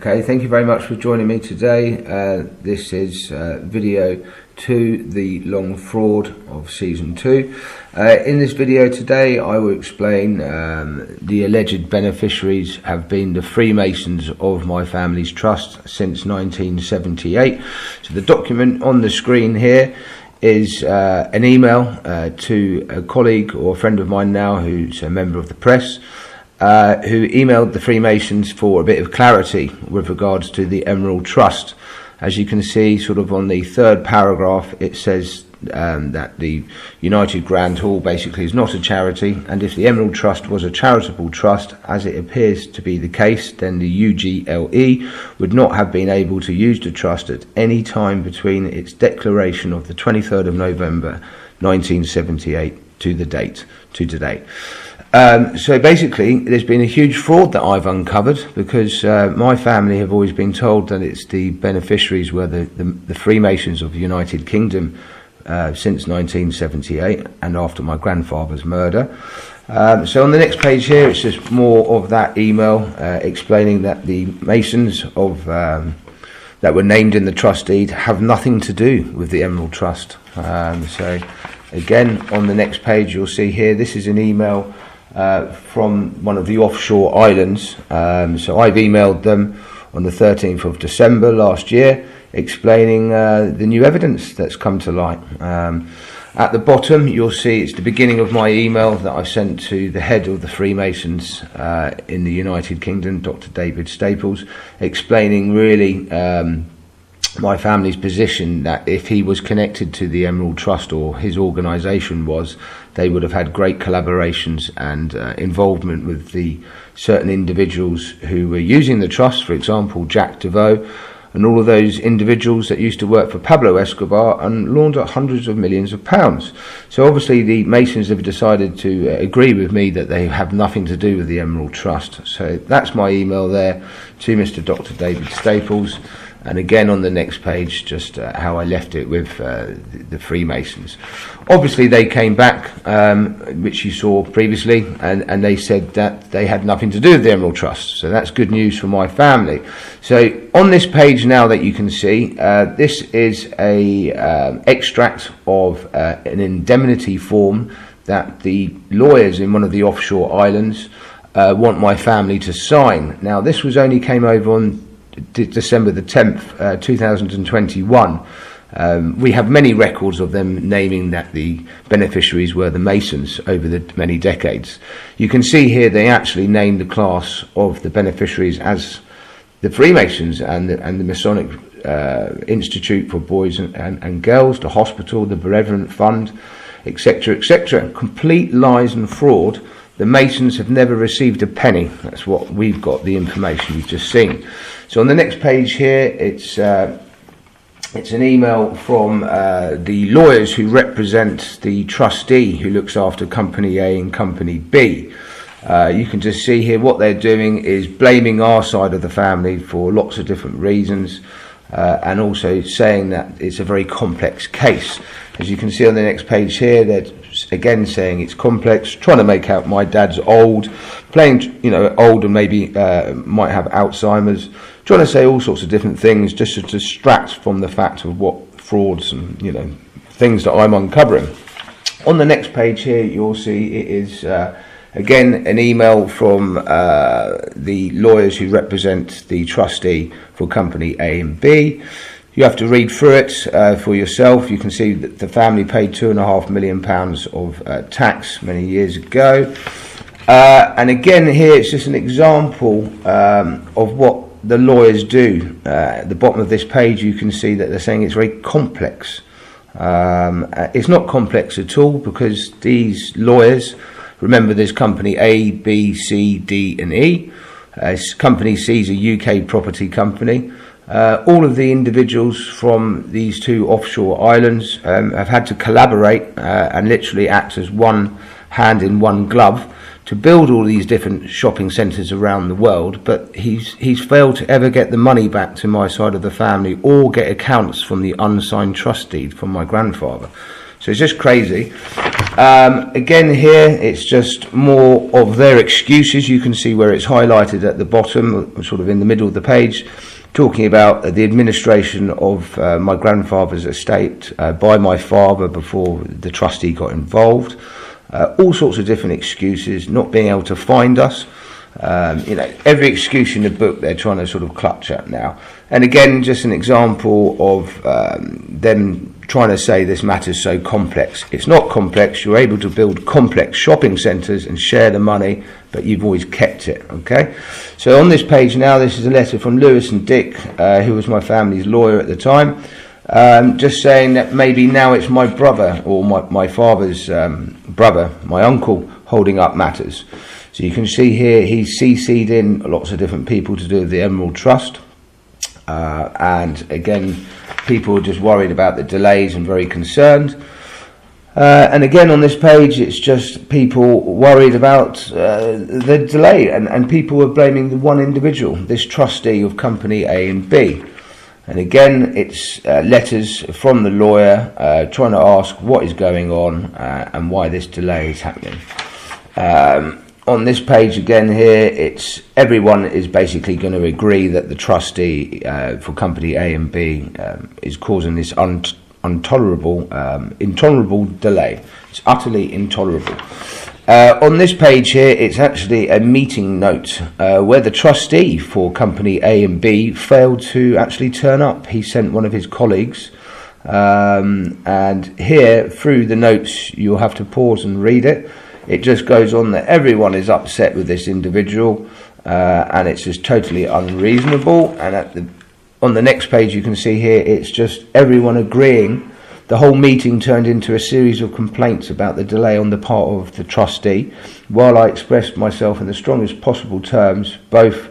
Okay, thank you very much for joining me today. This is video 2, the long fraud of season 2. In this video today I will explain the alleged beneficiaries have been the Freemasons of my family's trust since 1978. So the document on the screen here is an email to a colleague or a friend of mine now who's a member of the press, who emailed the Freemasons for a bit of clarity with regards to the Emerald Trust. As you can see, sort of on the third paragraph, it says that the United Grand Hall basically is not a charity, and if the Emerald Trust was a charitable trust, as it appears to be the case, then the UGLE would not have been able to use the trust at any time between its declaration of the 23rd of November 1978 to the date, to today. So basically, there's been a huge fraud that I've uncovered, because my family have always been told that it's the beneficiaries were the Freemasons of the United Kingdom since 1978 and after my grandfather's murder. So on the next page here, it's just more of that email explaining that the Masons of that were named in the trust deed have nothing to do with the Emerald Trust. So again, on the next page, you'll see here, this is an email from one of the offshore islands. So I've emailed them on the 13th of December last year, explaining the new evidence that's come to light. At the bottom, you'll see it's the beginning of my email that I sent to the head of the Freemasons in the United Kingdom, Dr. David Staples, explaining really my family's position that if he was connected to the Emerald Trust, or his organisation was, they would have had great collaborations and involvement with the certain individuals who were using the trust, for example Jack DeVoe, and all of those individuals that used to work for Pablo Escobar and launder hundreds of millions of pounds. So obviously the Masons have decided to agree with me that they have nothing to do with the Emerald Trust. So that's my email there to Mr. Dr. David Staples. And again, on the next page, just how I left it with the Freemasons. Obviously, they came back, which you saw previously, and they said that they had nothing to do with the Emerald Trust. So that's good news for my family. So on this page now that you can see, this is a extract of an indemnity form that the lawyers in one of the offshore islands want my family to sign. Now, this was only came over on December the 10th, 2021. We have many records of them naming that the beneficiaries were the Masons over the many decades. You can see here they actually named the class of the beneficiaries as the Freemasons and the Masonic Institute for Boys and Girls, the hospital, the Benevolent Fund, etc., etc. Complete lies and fraud. The Masons have never received a penny. That's what we've got, the information you've just seen. So on the next page here, it's an email from the lawyers who represent the trustee who looks after Company A and Company B. You can just see here what they're doing is blaming our side of the family for lots of different reasons, and also saying that it's a very complex case. As you can see on the next page here, they're again saying it's complex, trying to make out my dad's old, playing, old and maybe might have Alzheimer's, trying to say all sorts of different things just to distract from the fact of what frauds and, things that I'm uncovering. On the next page here, you'll see it is, again, an email from the lawyers who represent the trustee for Company A and B. You have to read through it for yourself. You can see that the family paid £2.5 million of tax many years ago. And again, here it's just an example of what the lawyers do. At the bottom of this page, you can see that they're saying it's very complex. It's not complex at all, because these lawyers, remember there's Company A, B, C, D and E. Company C is a UK property company. All of the individuals from these two offshore islands have had to collaborate and literally act as one hand in one glove to build all these different shopping centres around the world, but he's failed to ever get the money back to my side of the family or get accounts from the unsigned trust deed from my grandfather. So it's just crazy. Again here, it's just more of their excuses. You can see where it's highlighted at the bottom, sort of in the middle of the page, talking about the administration of my grandfather's estate by my father before the trustee got involved. All sorts of different excuses, not being able to find us. Every excuse in the book they're trying to sort of clutch at now. And again, just an example of them trying to say this matter is so complex. It's not complex. You're able to build complex shopping centres and share the money, but you've always kept it, okay? So on this page now, this is a letter from Lewis and Dick, who was my family's lawyer at the time, just saying that maybe now it's my brother, or my father's brother, my uncle, holding up matters. So you can see here he's CC'd in lots of different people to do with the Emerald Trust. And again, people are just worried about the delays and very concerned. And again, on this page, it's just people worried about the delay. And people are blaming the one individual, this trustee of company A and B. And again, it's letters from the lawyer trying to ask what is going on and why this delay is happening. On this page again here, it's everyone is basically going to agree that the trustee for company A and B is causing this intolerable delay. It's utterly intolerable. On this page here, it's actually a meeting note where the trustee for company A and B failed to actually turn up. He sent one of his colleagues, and here through the notes you'll have to pause and read it. It just goes on that everyone is upset with this individual, and it's just totally unreasonable. And on the next page you can see here, it's just everyone agreeing. The whole meeting turned into a series of complaints about the delay on the part of the trustee. While I expressed myself in the strongest possible terms, both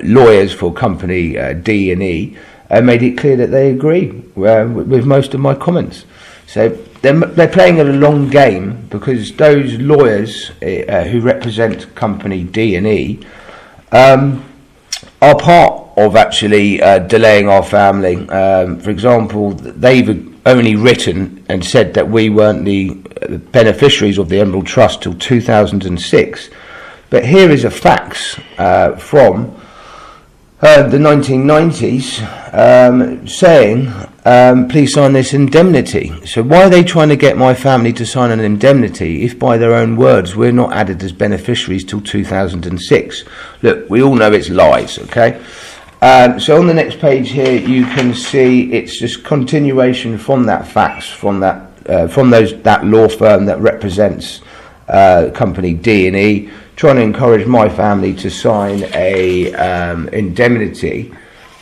lawyers for company D and E made it clear that they agree with most of my comments. So they're playing a long game, because those lawyers who represent company D and E are part of actually delaying our family. For example, they've only written and said that we weren't the beneficiaries of the Emerald Trust till 2006. But here is a fax from the 1990s saying, please sign this indemnity. So why are they trying to get my family to sign an indemnity if, by their own words, we're not added as beneficiaries till 2006? Look, we all know it's lies, okay? So on the next page here, you can see it's just continuation from that fax, from that law firm that represents company D and E, trying to encourage my family to sign a indemnity,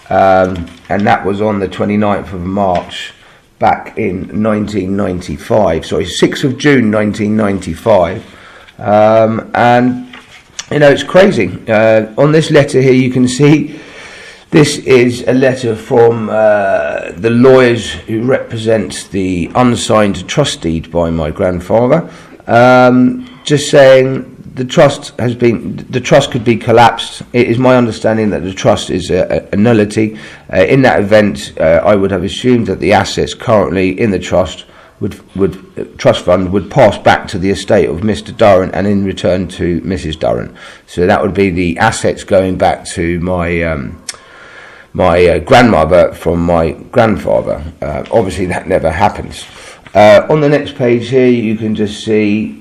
and that was on the 29th of March back in 1995. Sorry, 6th of June 1995. And it's crazy. On this letter here, you can see this is a letter from the lawyers who represent the unsigned trust deed by my grandfather, just saying the trust could be collapsed. It is my understanding that the trust is a nullity. In that event, I would have assumed that the assets currently in the trust trust fund would pass back to the estate of Mr. Durrant and in return to Mrs. Durrant. So that would be the assets going back to my grandmother from my grandfather. Obviously, that never happens. On the next page here, you can just see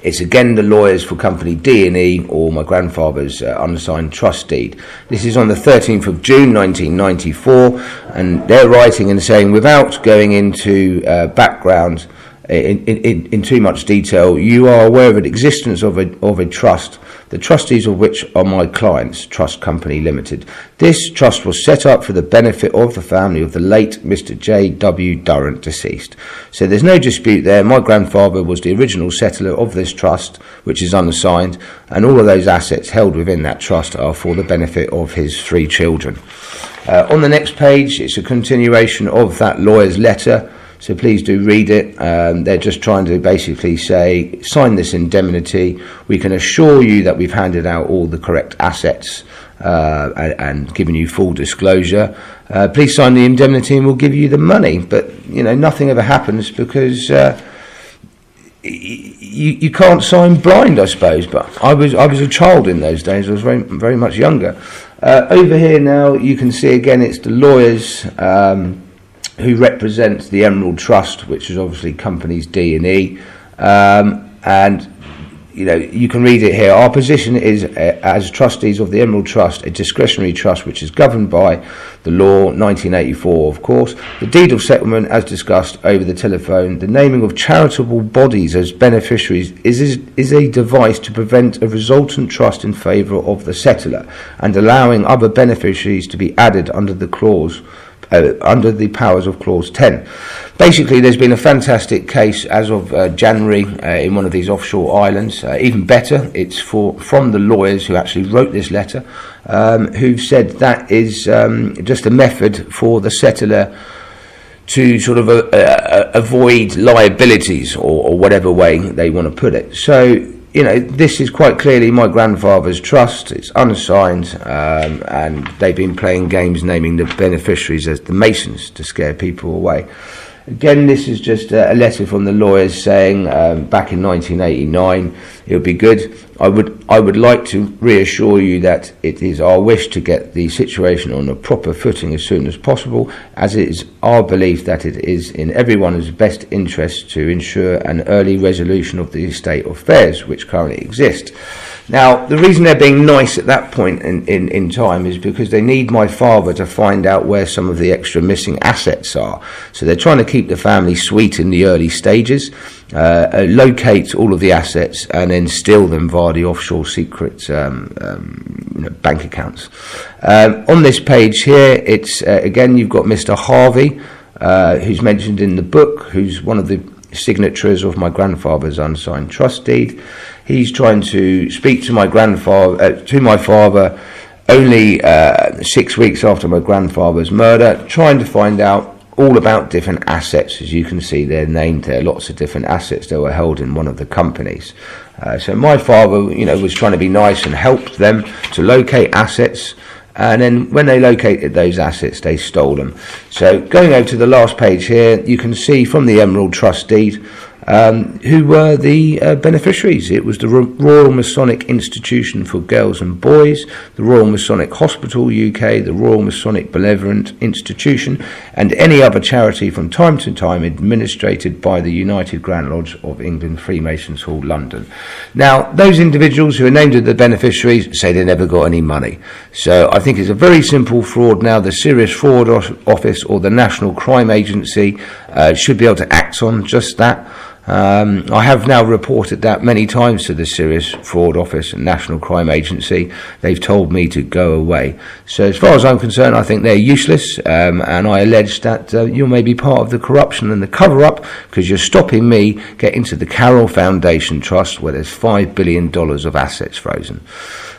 it's again the lawyers for company D and E, or my grandfather's unsigned trust deed. This is on the 13th of June 1994, and they're writing and saying, without going into background in too much detail, you are aware of the existence of a trust, the trustees of which are my clients, Trust Company Limited. This trust was set up for the benefit of the family of the late Mr. J.W. Durrant, deceased. So there's no dispute there. My grandfather was the original settler of this trust, which is unassigned, and all of those assets held within that trust are for the benefit of his 3 children. On the next page, it's a continuation of that lawyer's letter, so please do read it. They're just trying to basically say, sign this indemnity. We can assure you that we've handed out all the correct assets and given you full disclosure. Please sign the indemnity and we'll give you the money. But nothing ever happens because you can't sign blind, I suppose. But I was a child in those days. I was very, very much younger. Over here now, you can see again, it's the lawyers who represent the Emerald Trust, which is obviously companies D and E, and you can read it here. Our position is, as trustees of the Emerald Trust, a discretionary trust which is governed by the law 1984, of course. The deed of settlement, as discussed over the telephone, the naming of charitable bodies as beneficiaries is a device to prevent a resultant trust in favour of the settler and allowing other beneficiaries to be added under the clause. Under the powers of Clause 10. Basically, there's been a fantastic case as of January in one of these offshore islands. Even better, it's from the lawyers who actually wrote this letter, who've said that is just a method for the settler to sort of avoid liabilities or whatever way they want to put it. So, this is quite clearly my grandfather's trust. It's unassigned, and they've been playing games naming the beneficiaries as the Masons to scare people away. Again, this is just a letter from the lawyers saying back in 1989, it would be good. I would like to reassure you that it is our wish to get the situation on a proper footing as soon as possible, as it is our belief that it is in everyone's best interest to ensure an early resolution of the state of affairs which currently exist. Now, the reason they're being nice at that point in time is because they need my father to find out where some of the extra missing assets are. So they're trying to keep the family sweet in the early stages, locate all of the assets, and then steal them via the offshore secret bank accounts. On this page here, it's again, you've got Mr. Harvey, who's mentioned in the book, who's one of the signatories of my grandfather's unsigned trust deed. He's trying to speak to my father only 6 weeks after my grandfather's murder, trying to find out all about different assets. As you can see, they're named there, lots of different assets that were held in one of the companies. So my father, was trying to be nice and helped them to locate assets. And then when they located those assets, they stole them. So going over to the last page here, you can see from the Emerald Trust deed who were the beneficiaries. It was the Royal Masonic Institution for Girls and Boys, the Royal Masonic Hospital UK, the Royal Masonic Benevolent Institution, and any other charity from time to time administrated by the United Grand Lodge of England, Freemasons Hall, London. Now, those individuals who are named as the beneficiaries say they never got any money. So I think it's a very simple fraud now. The Serious Fraud Office or the National Crime Agency should be able to act on just that. I have now reported that many times to the Serious Fraud Office and National Crime Agency. They've told me to go away. So as far as I'm concerned, I think they're useless, and I allege that you may be part of the corruption and the cover-up because you're stopping me getting to the Carroll Foundation Trust where there's $5 billion of assets frozen.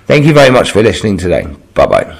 Thank you very much for listening today. Bye-bye.